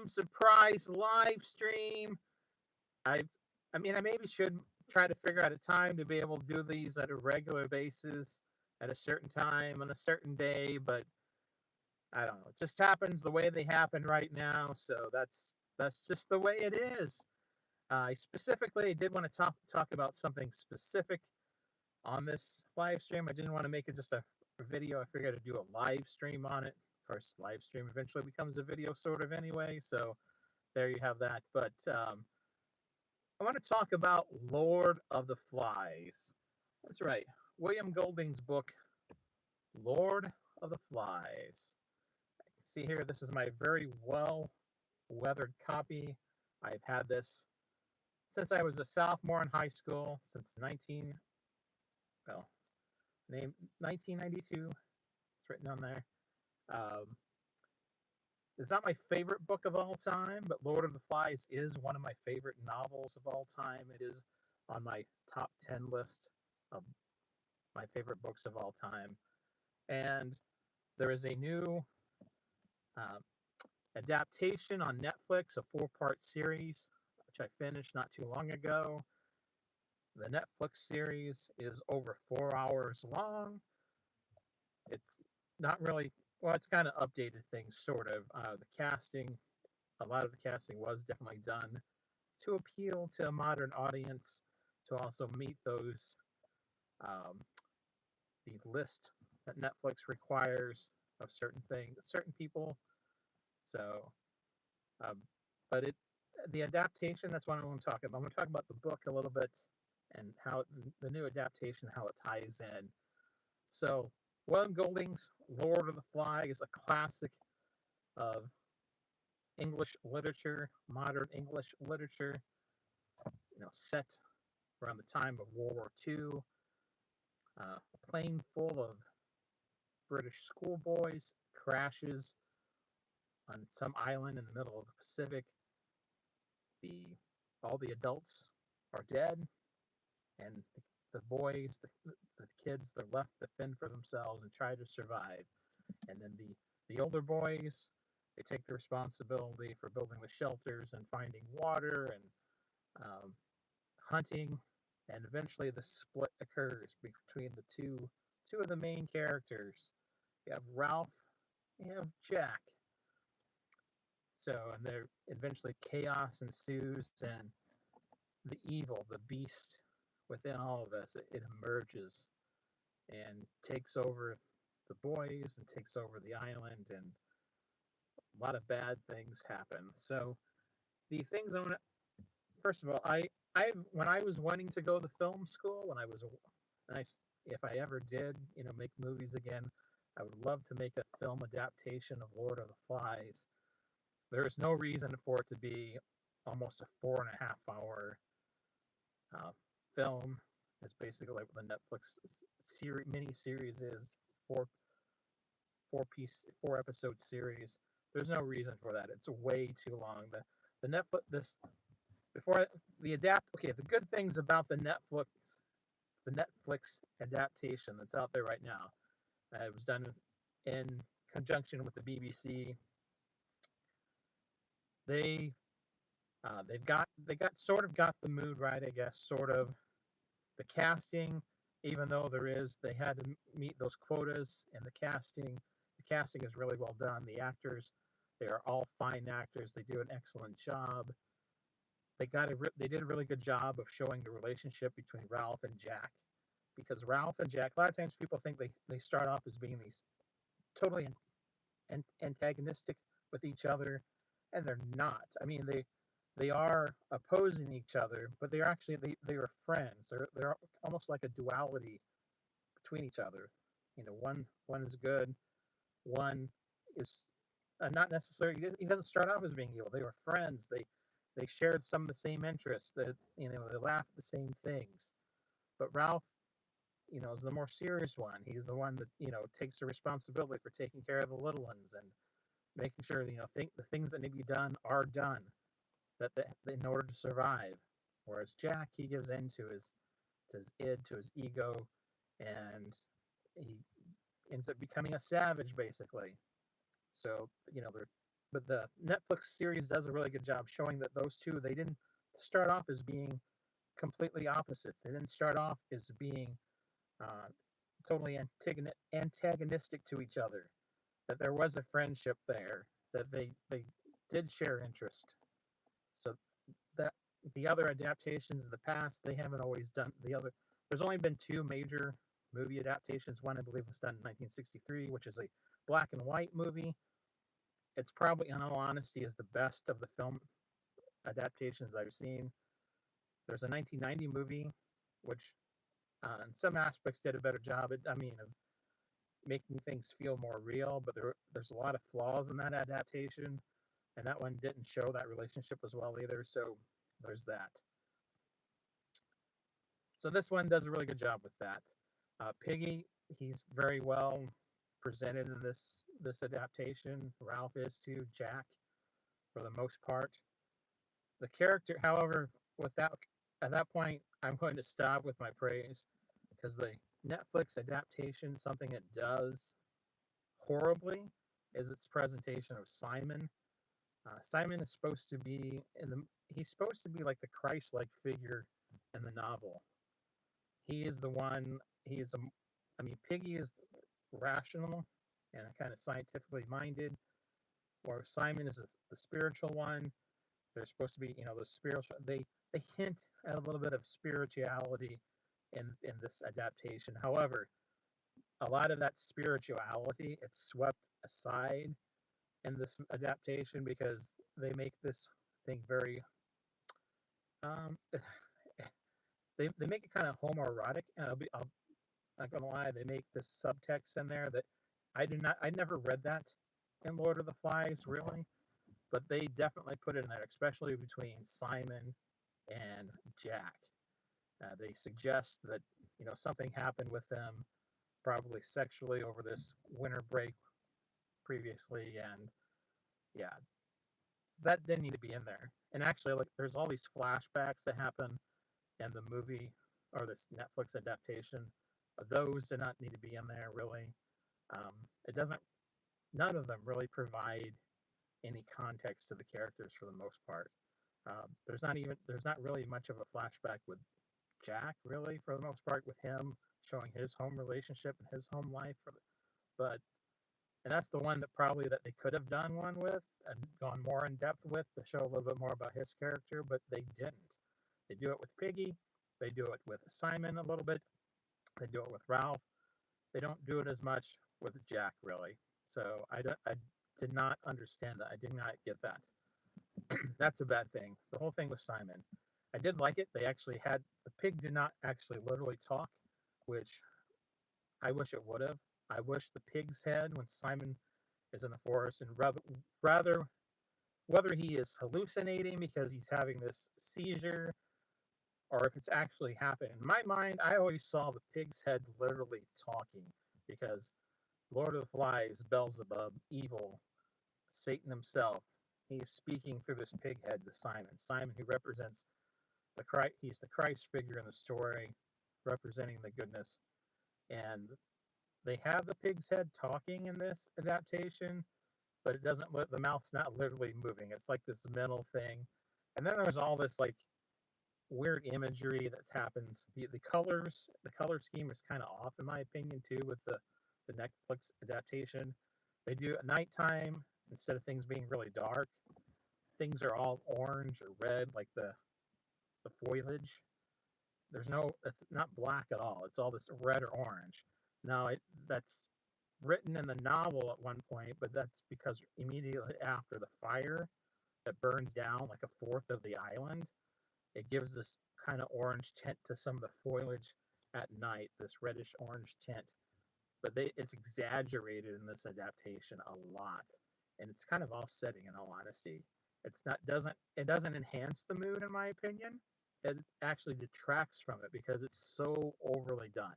some surprise live stream. I I mean, I maybe should try to figure out a time to be able to do these at a regular basis at a certain time on a certain day, but I don't know. It just happens the way they happen right now, so that's just the way it is. I specifically did want to talk about something specific on this live stream. I didn't want to make it just a video. I figured I'd do a live stream on it. Of course, live stream eventually becomes a video sort of anyway, so there you have that. But I want to talk about Lord of the Flies. That's right. William Golding's book, Lord of the Flies. See here, this is my very well weathered copy. I've had this since I was a sophomore in high school, since well, name 1992. It's written on there. Um, it's not my favorite book of all time, but Lord of the Flies is one of my favorite novels of all time. It is on my top 10 list of my favorite books of all time. And there is a new uh, adaptation on Netflix, a 4-part series, which I finished not too long ago. The Netflix series is over 4 hours long. It's not really, well, it's kind of updated things, sort of. The casting, a lot of the casting was definitely done to appeal to a modern audience, to also meet those, the list that Netflix requires of certain things, certain people. So, um, but the adaptation, that's what I want to talk about. I'm going to talk about the book a little bit and how the new adaptation, how it ties in. So, William Golding's Lord of the Fly is a classic of English literature, modern English literature, set around the time of World War II. A plane full of British schoolboys crashes on some island in the middle of the Pacific. All the adults are dead, and the boys, the kids, they're left to fend for themselves and try to survive. And then the older boys, they take the responsibility for building the shelters and finding water and hunting. And eventually, the split occurs between the two of the main characters. You have Ralph, you have Jack. So, and there eventually chaos ensues, and the evil, the beast within all of us, it emerges and takes over the boys and takes over the island, and a lot of bad things happen. So, the things I want to, first of all, I when I was wanting to go to film school, when I was, and I, if I ever did, make movies again, I would love to make a film adaptation of Lord of the Flies. There is no reason for it to be almost a 4.5 hour film. It's basically like what the Netflix mini series is, four episode series. There's no reason for that. It's way too long. The Netflix before the adapt. Okay, the good things about the Netflix adaptation that's out there right now. It was done in conjunction with the BBC. They got the mood right, I guess, sort of. The casting, even though they had to meet those quotas, and the casting is really well done. The actors, they are all fine actors. They do an excellent job. They did a really good job of showing the relationship between Ralph and Jack, because Ralph and Jack, a lot of times people think they start off as being these totally antagonistic with each other, and they're not. I mean, they are opposing each other, but they are friends. They're almost like a duality between each other. One is good, one is not necessarily. He doesn't start off as being evil. They were friends. They shared some of the same interests. That they laugh at the same things. But Ralph, is the more serious one. He's the one that takes the responsibility for taking care of the little ones and making sure the things that need to be done are done. That in order to survive. Whereas Jack, he gives in to his ego, and he ends up becoming a savage, basically. So but the Netflix series does a really good job showing that those two, they didn't start off as being completely opposites. They didn't start off as being uh, totally antagonistic to each other. That there was a friendship there. That they did share interest. So that the other adaptations in the past, they haven't always done the other. There's only been two major movie adaptations. One, I believe, was done in 1963, which is a black and white movie. It's probably, in all honesty, is the best of the film adaptations I've seen. There's a 1990 movie, which in some aspects did a better job. Of making things feel more real, but there's a lot of flaws in that adaptation, and that one didn't show that relationship as well either. So there's that. So this one does a really good job with that. Piggy, he's very well presented in this adaptation. Ralph is too. Jack, for the most part. The character, however, without at that point, I'm going to stop with my praise because the Netflix adaptation, something it does horribly, is its presentation of Simon. Simon is supposed to be he's supposed to be like the Christ-like figure in the novel. He is the one. He is a. I mean, Piggy is rational and kind of scientifically minded, or Simon is the spiritual one. They're supposed to be, the spiritual. They hint at a little bit of spirituality in this adaptation. However, a lot of that spirituality it's swept aside in this adaptation because they make this thing very they make it kind of homoerotic, and I'm not gonna lie, they make this subtext in there that I never read that in Lord of the Flies really, but they definitely put it in there, especially between Simon and Jack. They suggest that something happened with them, probably sexually over this winter break previously, and yeah, that didn't need to be in there. And actually, like, there's all these flashbacks that happen in the movie or this Netflix adaptation. Those did not need to be in there really. It doesn't. None of them really provide any context to the characters for the most part. There's not really much of a flashback with Jack really for the most part with him showing his home relationship and his home life. But and that's the one that probably that they could have done one with and gone more in depth with to show a little bit more about his character, but they didn't. They do it with Piggy, they do it with Simon a little bit, they do it with Ralph. They don't do it as much with Jack really. So I did not understand that. I did not get that. That's a bad thing. The whole thing with Simon. I did like it. They actually had the pig did not actually literally talk, which I wish it would have. I wish the pig's head when Simon is in the forest and rather whether he is hallucinating because he's having this seizure or if it's actually happened. In my mind, I always saw the pig's head literally talking because Lord of the Flies, Beelzebub, evil, Satan himself, he's speaking through this pig head to Simon. Simon, who represents the Christ, he's the Christ figure in the story, representing the goodness. And they have the pig's head talking in this adaptation, but it doesn't. The mouth's not literally moving. It's like this mental thing. And then there's all this like weird imagery that's happens. The color scheme is kind of off in my opinion too with the Netflix adaptation. They do at nighttime instead of things being really dark. Things are all orange or red, like the foliage. It's not black at all. It's all this red or orange. Now that's written in the novel at one point, but that's because immediately after the fire that burns down like a fourth of the island, it gives this kind of orange tint to some of the foliage at night, this reddish orange tint. But it's exaggerated in this adaptation a lot, and it's kind of offsetting in all honesty. It doesn't enhance the mood in my opinion. It actually detracts from it because it's so overly done.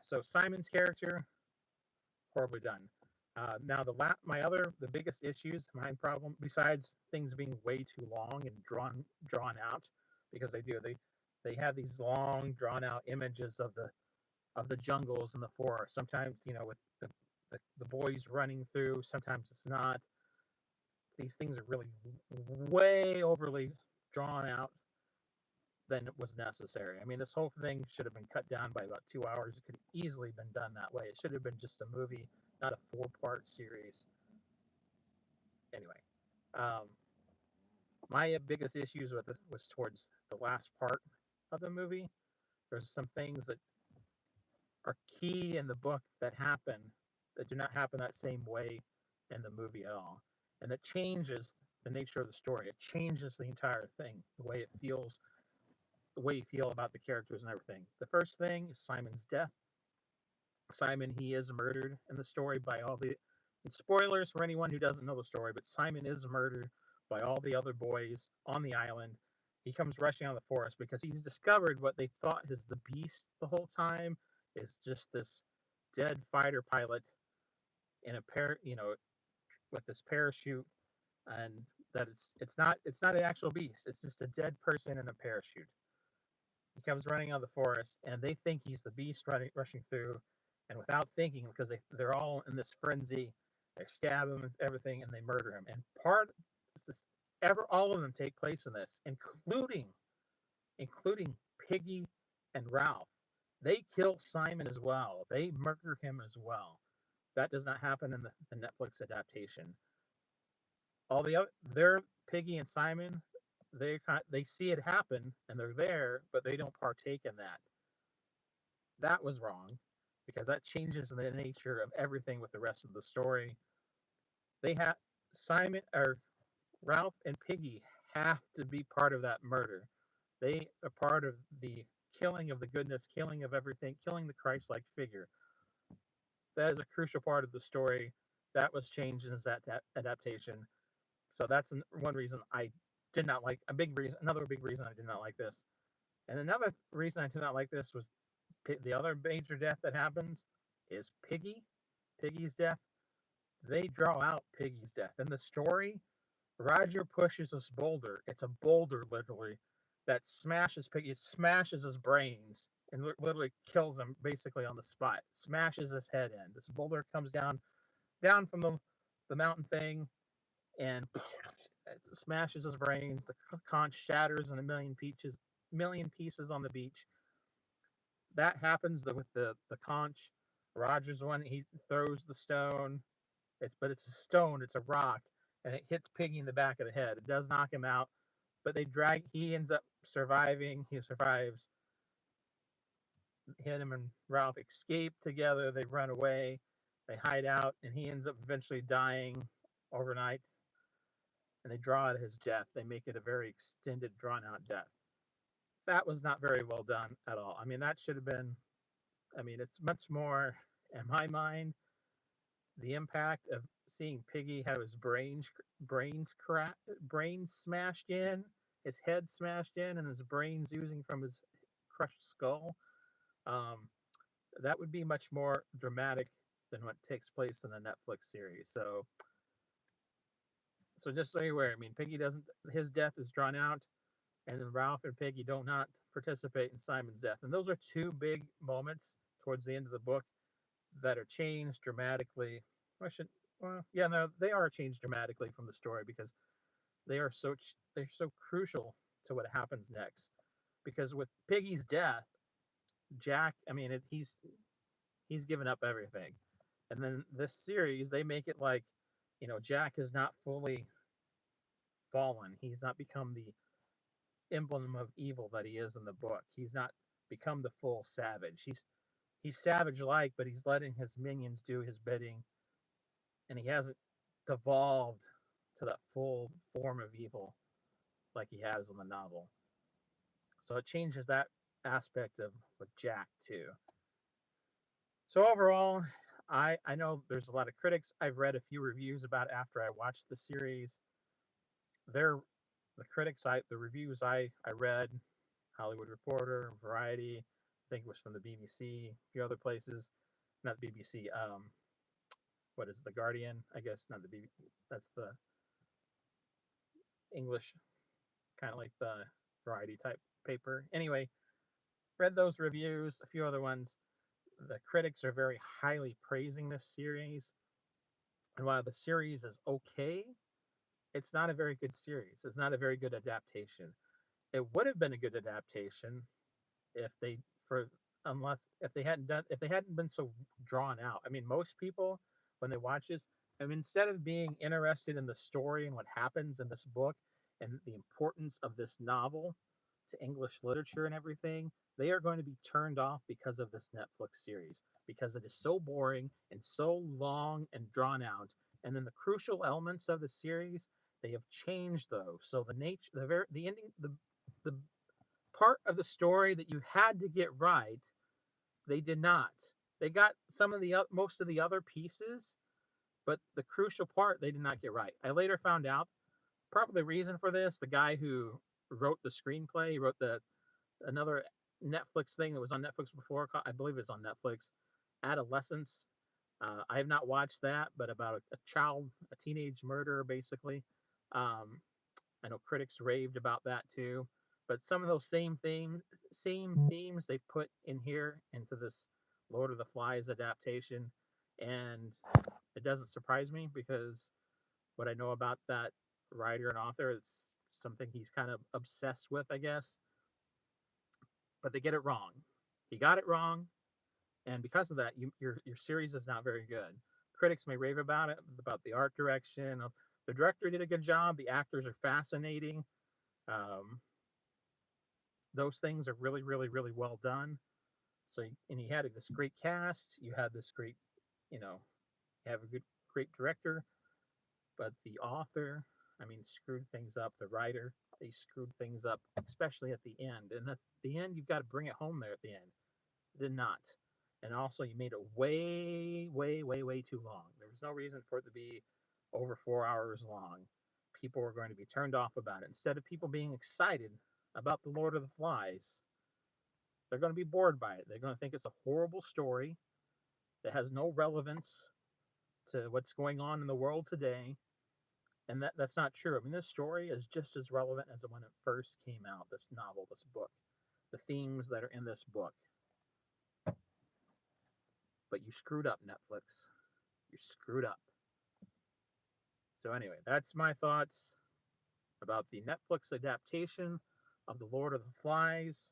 So Simon's character horribly done. Now the biggest issues, my problem, besides things being way too long and drawn out, because they have these long drawn out images of the jungles and the forest. Sometimes with the boys running through. Sometimes it's not. These things are really way overly drawn out than it was necessary. I mean, this whole thing should have been cut down by about 2 hours. It could have easily been done that way. It should have been just a movie, not a four-part series. Anyway, um, my biggest issues with it was towards the last part of the movie. There's some things that are key in the book that happen that do not happen that same way in the movie at all. And that changes the nature of the story. It changes the entire thing, the way it feels, the way you feel about the characters and everything. The first thing is Simon's death. Simon, he is murdered in the story by all the. And spoilers for anyone who doesn't know the story, but Simon is murdered by all the other boys on the island. He comes rushing out of the forest because he's discovered what they thought is the beast the whole time is just this dead fighter pilot in a with this parachute, and that it's not an actual beast. It's just a dead person in a parachute. He comes running out of the forest, and they think he's the beast rushing through, and without thinking, because they're all in this frenzy, they stab him and everything, and they murder him. And this, all of them take place in this, including Piggy and Ralph. They kill Simon as well. They murder him as well. That does not happen in the Netflix adaptation. All the other, they're Piggy and Simon. They see it happen and they're there, but they don't partake in that. That was wrong because that changes the nature of everything with the rest of the story. They have Simon or Ralph and Piggy have to be part of that murder. They are part of the killing of the goodness, killing of everything, killing the Christ-like figure. That is a crucial part of the story. That was changed in that adaptation. So that's one reason I did not like another big reason I did not like this. And another reason I did not like this was the other major death that happens is Piggy's death. They draw out Piggy's death. In the story, Roger pushes this boulder. It's a boulder, literally, that smashes Piggy, smashes his brains, and literally kills him basically on the spot. Smashes his head in. This boulder comes down from the mountain thing, and it smashes his brains. The conch shatters in a million pieces on the beach. That happens with the conch. Roger's one. He throws the stone. It's a stone. It's a rock, and it hits Piggy in the back of the head. It does knock him out, but they drag. He ends up surviving. He survives. Him and Ralph escape together. They run away. They hide out, and he ends up eventually dying overnight. And they draw out his death. They make it a very extended, drawn out death. That was not very well done at all. I mean, that should have been. I mean, it's much more, in my mind, the impact of seeing Piggy have his brains smashed in, his head smashed in, and his brains oozing from his crushed skull. Um, that would be much more dramatic than what takes place in the Netflix series. So just so you're aware, I mean, Piggy doesn't. His death is drawn out, and then Ralph and Piggy do not participate in Simon's death. And those are two big moments towards the end of the book that are changed dramatically. Yeah, no, they are changed dramatically from the story because they're so crucial to what happens next. Because with Piggy's death, Jack, I mean, he's given up everything, and then this series they make it like, Jack has not fully fallen. He's not become the emblem of evil that he is in the book. He's not become the full savage. He's savage like, but he's letting his minions do his bidding, and he hasn't devolved to that full form of evil like he has in the novel. So it changes that aspect of with Jack too. So overall, I know there's a lot of critics. I've read a few reviews about it after I watched the series. They're the reviews I read, Hollywood Reporter, Variety, I think it was from the BBC, a few other places, not the BBC. What is it, the Guardian? I guess not the BBC. That's the English, kind of like the Variety type paper. Anyway, read those reviews, a few other ones. The critics are very highly praising this series, and while the series is okay, it's not a very good series. It's not a very good adaptation. It would have been a good adaptation if they for unless if they hadn't been so drawn out. I mean, most people when they watch this, I mean, instead of being interested in the story and what happens in this book and the importance of this novel to English literature and everything, they are going to be turned off because of this Netflix series because it is so boring and so long and drawn out. And then the crucial elements of the series, they have changed those. So the nature, the ending, the part of the story that you had to get right, they did not. They got some of the most of the other pieces, but the crucial part they did not get right. I later found out probably the reason for this. The guy who wrote the screenplay, he wrote the another Netflix thing that was on Netflix before. I believe it's on Netflix. Adolescence. I have not watched that, but about a teenage murder, basically. Um, I know critics raved about that too. But some of those same themes they put in here into this Lord of the Flies adaptation, and it doesn't surprise me because what I know about that writer and author, it's something he's kind of obsessed with, I guess. But they get it wrong. He got it wrong, and because of that, your series is not very good. Critics may rave about it, about the art direction. The director did a good job. The actors are fascinating. Um, those things are really, really, really well done. So, and you had this great cast. You had this great, you know, you have a great director, but the author, I mean, screwed things up. The writer, they screwed things up, especially at the end. And at the end, you've got to bring it home there at the end. Did not. And also, you made it way, way, way, way too long. There was no reason for it to be over 4 hours long. People were going to be turned off about it. Instead of people being excited about The Lord of the Flies, they're going to be bored by it. They're going to think it's a horrible story that has no relevance to what's going on in the world today. And that's not true. I mean, this story is just as relevant as when it first came out, this novel, this book, the themes that are in this book. But you screwed up, Netflix. You screwed up. So, anyway, that's my thoughts about the Netflix adaptation of The Lord of the Flies.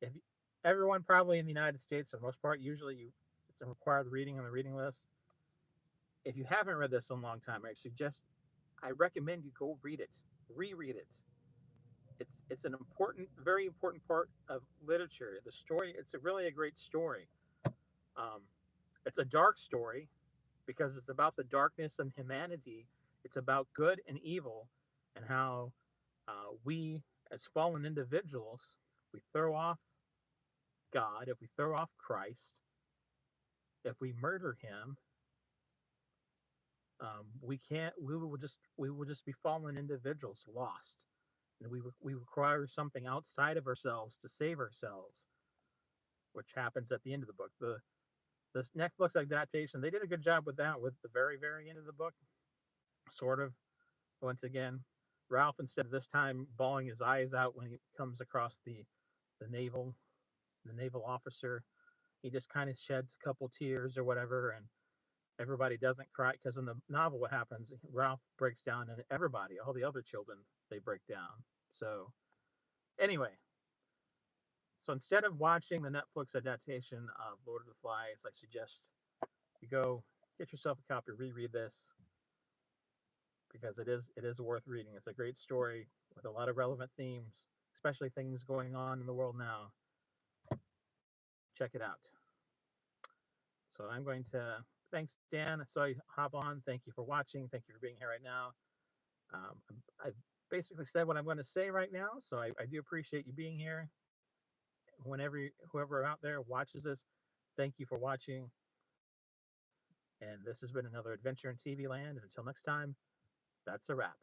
If everyone probably in the United States, for the most part, usually it's a required reading on the reading list. If you haven't read this in a long time, I recommend you go read it, reread it. It's an important, very important part of literature. The story, it's really a great story. Um, it's a dark story because it's about the darkness of humanity. It's about good and evil, and how we, as fallen individuals, we throw off God, if we throw off Christ, if we murder Him, we can't. We will just be fallen individuals, lost, and we require something outside of ourselves to save ourselves, which happens at the end of the book. This Netflix adaptation, they did a good job with that, with the very very end of the book, sort of. Once again, Ralph, instead of this time bawling his eyes out when he comes across the naval the naval officer, he just kind of sheds a couple tears or whatever, and everybody doesn't cry because in the novel, what happens? Ralph breaks down, and everybody, all the other children, they break down. So anyway, so instead of watching the Netflix adaptation of Lord of the Flies, I suggest you go get yourself a copy, reread this because it is worth reading. It's a great story with a lot of relevant themes, especially things going on in the world now. Check it out. So I'm going to thanks Dan. So I hop on. Thank you for watching. Thank you for being here right now. I've basically said what I'm going to say right now. So I do appreciate you being here. Whenever whoever out there watches this, thank you for watching. And this has been another adventure in TV land. And until next time, that's a wrap.